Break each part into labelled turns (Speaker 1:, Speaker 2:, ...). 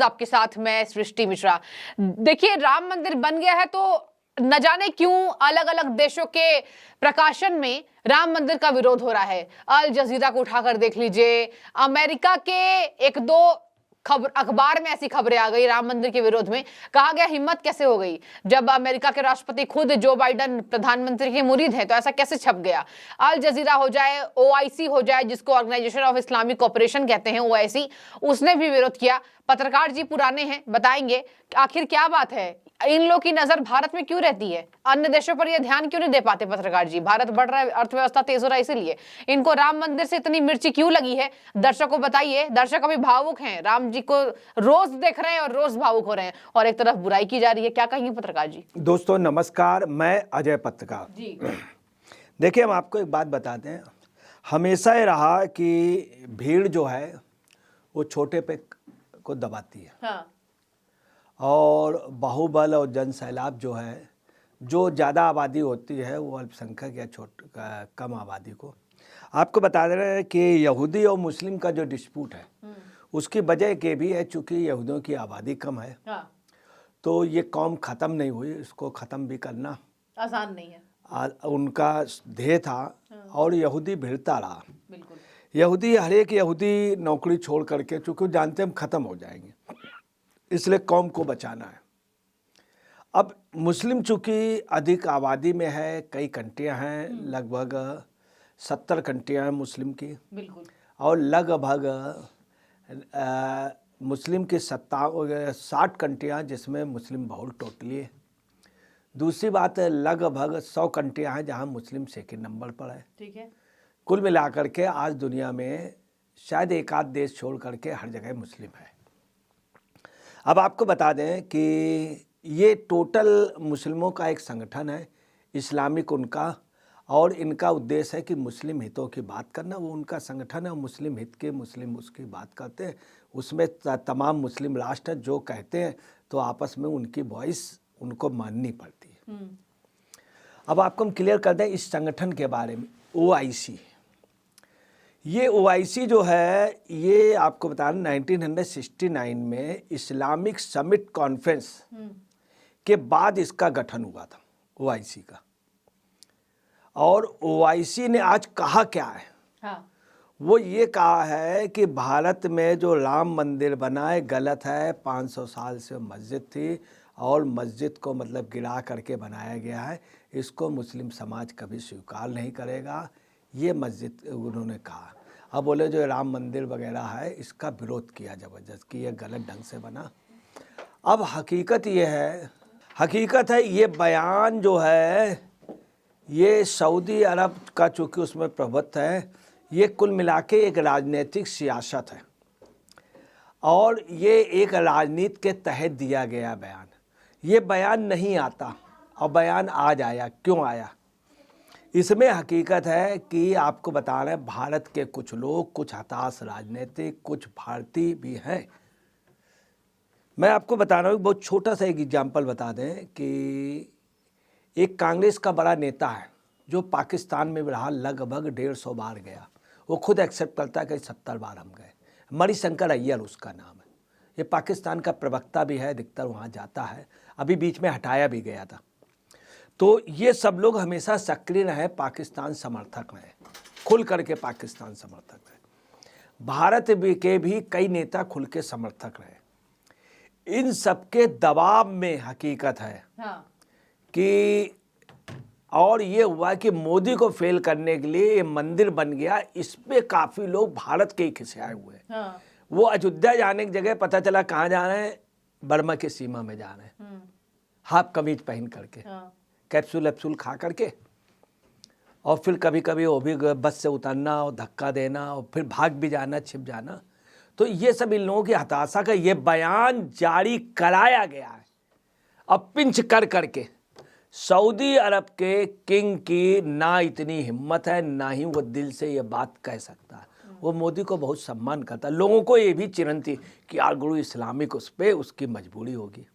Speaker 1: आपके साथ मैं सृष्टि मिश्रा। देखिए, राम मंदिर बन गया है तो न जाने क्यों अलग अलग देशों के प्रकाशन में राम मंदिर का विरोध हो रहा है। अल जजीरा को उठाकर देख लीजिए, अमेरिका के एक दो खबर अखबार में ऐसी खबरें आ गई राम मंदिर के विरोध में। कहा गया हिम्मत कैसे हो गई, जब अमेरिका के राष्ट्रपति खुद जो बाइडन प्रधानमंत्री के मुरीद हैं तो ऐसा कैसे छप गया। अल जजीरा हो जाए, ओआईसी हो जाए, जिसको ऑर्गेनाइजेशन ऑफ इस्लामिक कोऑपरेशन कहते हैं, ओआईसी, उसने भी विरोध किया। पत्रकार जी पुराने हैं, बताएंगे आखिर क्या बात है, इन लोगों की नजर भारत में क्यों रहती है, अन्य देशों पर ये ध्यान क्यों नहीं दे पाते पत्रकार जी। भारत बढ़ रहा है, अर्थव्यवस्था तेज हो रहा है, इसीलिए इनको राम मंदिर से इतनी मिर्ची क्यों लगी है, दर्शकों को बताइए। दर्शक अभी भावुक हैं, राम जी को रोज देख रहे हैं और रोज भावुक हो रहे हैं, और एक तरफ बुराई की जा रही है। क्या कहेंगे पत्रकार जी?
Speaker 2: दोस्तों नमस्कार, मैं अजय पत्रकार
Speaker 1: जी।
Speaker 2: देखिए, हम आपको एक बात बताते हैं, हमेशा ये रहा कि भीड़ जो है वो छोटे पे को दबाती है।
Speaker 1: हाँ।
Speaker 2: और बाहुबल और जन सैलाब जो है, जो ज़्यादा आबादी होती है वो अल्पसंख्यक या कम आबादी को। आपको बता दे रहे हैं कि यहूदी और मुस्लिम का जो डिस्प्यूट है उसकी वजह के भी है, चूँकि यहूदियों की आबादी कम है।
Speaker 1: हाँ।
Speaker 2: तो ये कौम ख़त्म नहीं हुई, इसको ख़त्म भी करना
Speaker 1: आसान नहीं है,
Speaker 2: उनका ध्येय था। और यहूदी भिड़ता रहा।
Speaker 1: बिल्कुल।
Speaker 2: यहूदी, हर एक यहूदी नौकरी छोड़ करके, चूँकि वो जानते हैं हम ख़त्म हो जाएंगे, इसलिए कौम को बचाना है। अब मुस्लिम चूँकि अधिक आबादी में है, कई कंट्रियां हैं, लगभग 70 कंट्रियां हैं मुस्लिम की,
Speaker 1: बिल्कुल। और
Speaker 2: लगभग मुस्लिम की 60 कंट्रियां जिसमें मुस्लिम बहुल टोटली है। दूसरी बात है, लगभग 100 कंट्रियां हैं जहां मुस्लिम सेकंड नंबर पर है।
Speaker 1: ठीक है।
Speaker 2: कुल मिलाकर के आज दुनिया में शायद एक आध देश छोड़ करके हर जगह मुस्लिम है। अब आपको बता दें कि ये टोटल मुस्लिमों का एक संगठन है, इस्लामिक उनका, और इनका उद्देश्य है कि मुस्लिम हितों की बात करना। वो उनका संगठन है, मुस्लिम हित के, मुस्लिम उसकी बात करते हैं। उसमें तमाम मुस्लिम राष्ट्र जो कहते हैं तो आपस में उनकी वॉइस उनको माननी पड़ती है। अब आपको हम क्लियर कर दें इस संगठन के बारे में। ओआईसी, ये ओआईसी जो है, ये आपको बता रहे 1969 में इस्लामिक समिट कॉन्फ्रेंस के बाद इसका गठन हुआ था, ओआईसी का। और ओआईसी ने आज कहा क्या है? हाँ। वो ये कहा है कि भारत में जो राम मंदिर बना है गलत है, 500 साल से मस्जिद थी और मस्जिद को मतलब गिरा करके बनाया गया है, इसको मुस्लिम समाज कभी स्वीकार नहीं करेगा, ये मस्जिद उन्होंने कहा। अब बोले जो राम मंदिर वगैरह है इसका विरोध किया ज़बरदस्त कि ये गलत ढंग से बना। अब हकीकत ये बयान जो है ये सऊदी अरब का, चूँकि उसमें प्रभुत्व है, ये कुल मिला के एक राजनीतिक सियासत है और ये एक राजनीति के तहत दिया गया बयान। ये बयान नहीं आता और बयान आज आया। क्यों आया? इसमें हकीकत है कि आपको बता रहे हैं, भारत के कुछ लोग, कुछ हताश राजनीतिक, कुछ भारतीय भी हैं। मैं आपको बता रहा हूँ, बहुत छोटा सा एक एग्जाम्पल बता दें कि एक कांग्रेस का बड़ा नेता है जो पाकिस्तान में रहा, लगभग 150 बार गया। वो खुद एक्सेप्ट करता है कि 70 बार हम गए। मणिशंकर अय्यर उसका नाम है। ये पाकिस्तान का प्रवक्ता भी है, अधिकतर वहाँ जाता है, अभी बीच में हटाया भी गया था। तो ये सब लोग हमेशा सक्रिय रहे, पाकिस्तान समर्थक रहे, खुल करके पाकिस्तान समर्थक रहे। भारत के भी कई नेता खुल के समर्थक रहे। इन सबके दबाव में हकीकत है कि, और ये हुआ कि मोदी को फेल करने के लिए ये मंदिर बन गया। इस पे काफ़ी लोग भारत के ही खिसियाए हुए हैं। वो अयोध्या जाने की जगह पता चला कहाँ जा रहे हैं, बर्मा की सीमा में जा रहे हैं, हाफ कमीज पहन करके, कैप्सूल खा करके, और फिर कभी कभी वो भी बस से उतरना और धक्का देना और फिर भाग भी जाना, छिप जाना। तो ये सब इन लोगों की हताशा का ये बयान जारी कराया गया है। अब पिंच कर करके सऊदी अरब के किंग की ना इतनी हिम्मत है, ना ही वो दिल से ये बात कह सकता है। वो मोदी को बहुत सम्मान करता है। लोगों को ये भी चिरन थी कि यार गुरु इस्लामिक उस पर उसकी मजबूरी होगी।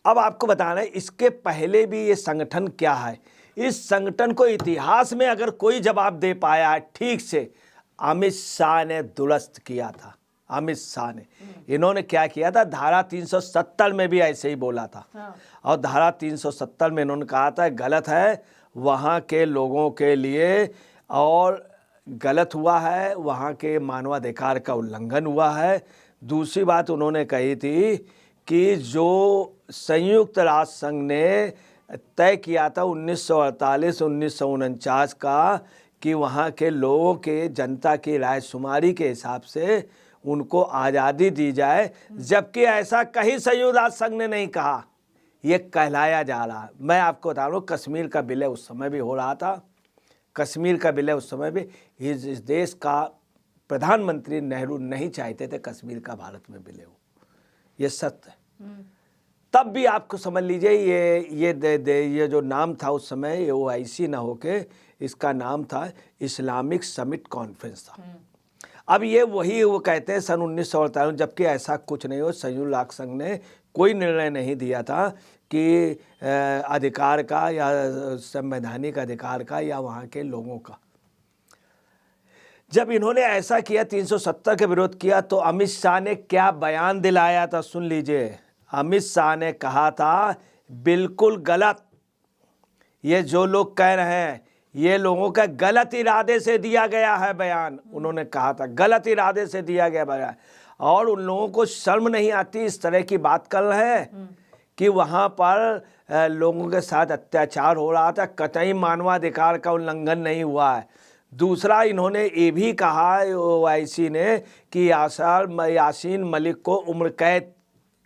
Speaker 2: अब आपको बताना है, इसके पहले भी ये संगठन क्या है, इस संगठन को इतिहास में अगर कोई जवाब दे पाया है ठीक से, अमित शाह ने दुरुस्त किया था। अमित शाह ने। इन्होंने क्या किया था, धारा 370 में भी ऐसे ही बोला था। और धारा 370 में इन्होंने कहा था गलत है वहाँ के लोगों के लिए, और गलत हुआ है, वहाँ के मानवाधिकार का उल्लंघन हुआ है। दूसरी बात उन्होंने कही थी कि जो संयुक्त राष्ट्र संघ ने तय किया था 1948-1949 का, कि वहाँ के लोगों के जनता की रायशुमारी के हिसाब से उनको आज़ादी दी जाए, जबकि ऐसा कहीं संयुक्त राष्ट्र संघ ने नहीं कहा। ये कहलाया जा रहा। मैं आपको बता रहा हूँ, कश्मीर का विलय उस समय भी हो रहा था। कश्मीर का विलय उस समय भी इस देश का प्रधानमंत्री नेहरू नहीं चाहते थे कश्मीर का भारत में विलय हो। ये सत्य है। तब भी आपको समझ लीजिए ये जो नाम था उस समय, ये OIC ना होके इसका नाम था इस्लामिक समिट कॉन्फ्रेंस था। अब ये वो कहते हैं सन 1948, जबकि ऐसा कुछ नहीं हो। संयुक्त राष्ट्र संघ ने कोई निर्णय नहीं दिया था कि अधिकार का या संवैधानिक अधिकार का या वहाँ के लोगों का। जब इन्होंने ऐसा किया, 370 के विरोध किया, तो अमित शाह ने क्या बयान दिलाया था, सुन लीजिए। अमित शाह ने कहा था बिल्कुल गलत, ये जो लोग कह रहे हैं ये लोगों का गलत इरादे से दिया गया है बयान। उन्होंने कहा था गलत इरादे से दिया गया बयान, और उन लोगों को शर्म नहीं आती इस तरह की बात कर रहे हैं कि वहाँ पर लोगों के साथ अत्याचार हो रहा था, कतई मानवाधिकार का उल्लंघन नहीं हुआ है। दूसरा, इन्होंने ये भी कहा OIC ने कि यासीन मलिक को उम्र कैद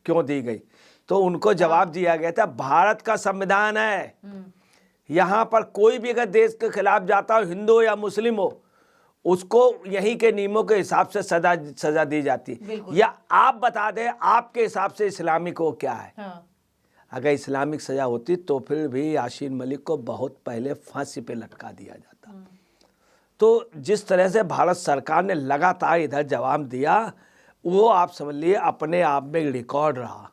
Speaker 2: क्यों दी गई, तो उनको जवाब दिया गया था भारत का संविधान है, यहाँ पर कोई भी अगर देश के खिलाफ जाता हो, हिंदू हो या मुस्लिम हो, उसको यहीं के नियमों के हिसाब से सजा दी जाती है। या आप बता दें आपके हिसाब से इस्लामिक हो क्या है। अगर इस्लामिक सजा होती तो फिर भी यासीन मलिक को बहुत पहले फांसी पे लटका दिया जाता। तो जिस तरह से भारत सरकार ने लगातार इधर जवाब दिया, वो आप समझ लिए अपने आप में रिकॉर्ड रहा।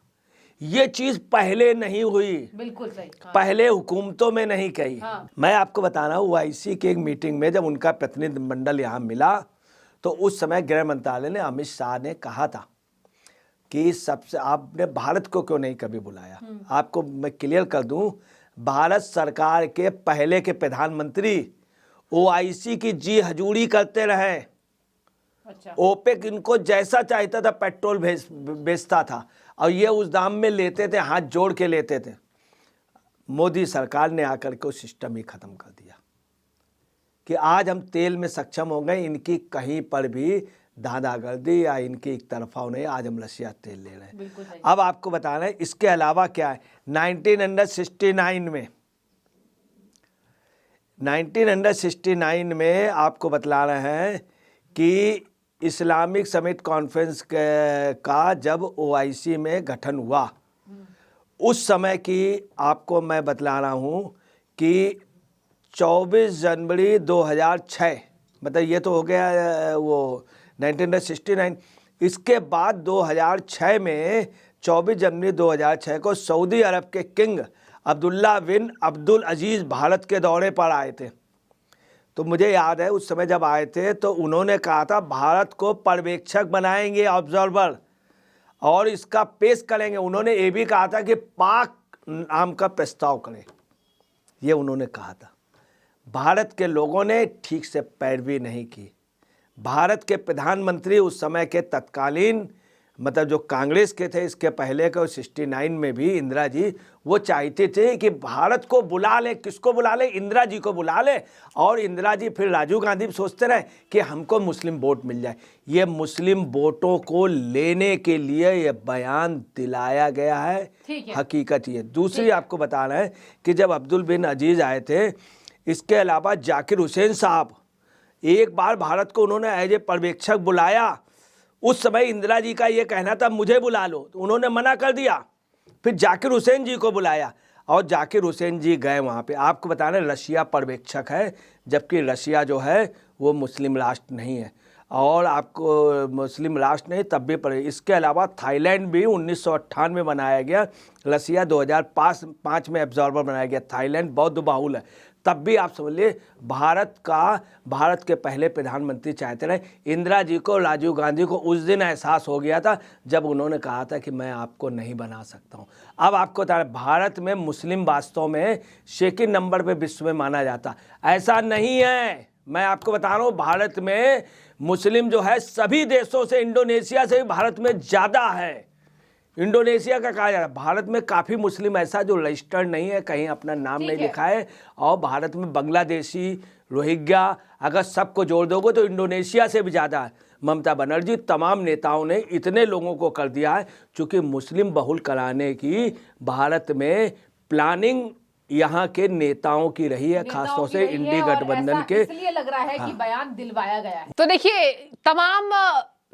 Speaker 2: ये चीज पहले नहीं हुई,
Speaker 1: बिल्कुल सही।
Speaker 2: पहले हुकूमतों में नहीं कही। मैं आपको बता रहा हूँ, OIC की एक मीटिंग में जब उनका प्रतिनिधिमंडल यहाँ मिला, तो उस समय गृह मंत्रालय ने, अमित शाह ने कहा था कि सबसे आपने भारत को क्यों नहीं कभी बुलाया। आपको मैं क्लियर कर दूं, भारत सरकार के पहले के प्रधानमंत्री OIC की जी हजूरी करते रहे। ओपेक इनको जैसा चाहता था पेट्रोल बेचता था, और ये उस दाम में लेते थे, हाथ जोड़ के लेते थे। मोदी सरकार ने आकर के उस सिस्टम ही खत्म कर दिया कि आज हम तेल में सक्षम हो गए, इनकी कहीं पर भी दादागर्दी या इनकी एक तरफा नहीं, आज हम रशिया तेल ले रहे हैं। अब आपको बता रहे हैं इसके अलावा क्या है। 1969 में आपको बतला रहे हैं कि इस्लामिक समिट कॉन्फ्रेंस का जब OIC में गठन हुआ, उस समय की आपको मैं बतला रहा हूँ कि 24 जनवरी 2006, मतलब ये तो हो गया वो 1969। इसके बाद 2006 में 24 जनवरी 2006 को सऊदी अरब के किंग अब्दुल्ला बिन अब्दुल अजीज़ भारत के दौरे पर आए थे। तो मुझे याद है उस समय जब आए थे तो उन्होंने कहा था भारत को पर्यवेक्षक बनाएंगे, ऑब्जर्वर, और इसका पेश करेंगे। उन्होंने ये भी कहा था कि पाक नाम का प्रस्ताव करें, ये उन्होंने कहा था। भारत के लोगों ने ठीक से पैरवी नहीं की। भारत के प्रधानमंत्री उस समय के तत्कालीन, मतलब जो कांग्रेस के थे, इसके पहले के 69 में भी इंदिरा जी, वो चाहते थे कि भारत को बुला ले। किसको बुला ले? इंदिरा जी को बुला ले। और इंदिरा जी फिर राजीव गांधी सोचते रहे कि हमको मुस्लिम वोट मिल जाए। ये मुस्लिम वोटों को लेने के लिए ये बयान दिलाया गया है, हकीकत ये। दूसरी आपको बता रहे हैं कि जब अब्दुल बिन अजीज़ आए थे, इसके अलावा जाकिर हुसैन साहब, एक बार भारत को उन्होंने एज ए पर्यवेक्षक बुलाया। उस समय इंदिरा जी का ये कहना था मुझे बुला लो, तो उन्होंने मना कर दिया। फिर जाकिर हुसैन जी को बुलाया और जाकिर हुसैन जी गए वहाँ पे। आपको बताना रशिया पर्यवेक्षक है, जबकि रशिया जो है वो मुस्लिम राष्ट्र नहीं है, और आपको मुस्लिम राष्ट्र नहीं तब भी पड़े। इसके अलावा थाईलैंड भी 1998 में बनाया गया, रशिया 2005 में ऑब्जर्वर बनाया गया। थाईलैंड बौद्ध बाहुल है। तब भी आप समझ लिए भारत के पहले प्रधानमंत्री चाहते रहे। इंदिरा जी को, राजीव गांधी को उस दिन एहसास हो गया था जब उन्होंने कहा था कि मैं आपको नहीं बना सकता हूँ। अब आपको बता रहे, भारत में मुस्लिम वास्तव में सेकंड नंबर पे विश्व में माना जाता, ऐसा नहीं है। मैं आपको बता रहा हूँ, भारत में मुस्लिम जो है सभी देशों से, इंडोनेशिया से भी भारत में ज़्यादा है। इंडोनेशिया का कहा जाता है, भारत में काफ़ी मुस्लिम ऐसा जो रजिस्टर्ड नहीं है, कहीं अपना नाम नहीं लिखा है। और भारत में बांग्लादेशी, रोहिंग्या, अगर सबको जोड़ दोगे तो इंडोनेशिया से भी ज़्यादा है। ममता बनर्जी तमाम नेताओं ने इतने लोगों को कर दिया है, चूँकि मुस्लिम बहुल कराने की भारत में प्लानिंग यहाँ के नेताओं की रही है, खासतौर से इंडी गठबंधन के।
Speaker 1: इसलिए लग रहा है कि बयान दिलवाया गया है। तो देखिए, तमाम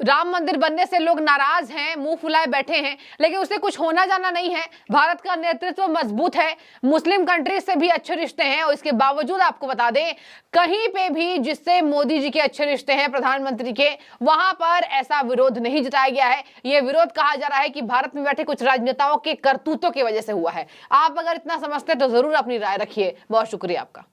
Speaker 1: राम मंदिर बनने से लोग नाराज हैं, मुंह फुलाए बैठे हैं, लेकिन उससे कुछ होना जाना नहीं है। भारत का नेतृत्व मजबूत है, मुस्लिम कंट्रीज से भी अच्छे रिश्ते हैं, और इसके बावजूद आपको बता दें, कहीं पे भी जिससे मोदी जी के अच्छे रिश्ते हैं, प्रधानमंत्री के, वहां पर ऐसा विरोध नहीं जताया गया है। यह विरोध कहा जा रहा है कि भारत में बैठे कुछ राजनेताओं के करतूतों की वजह से हुआ है। आप अगर इतना समझते हैं तो जरूर अपनी राय रखिए। बहुत शुक्रिया आपका।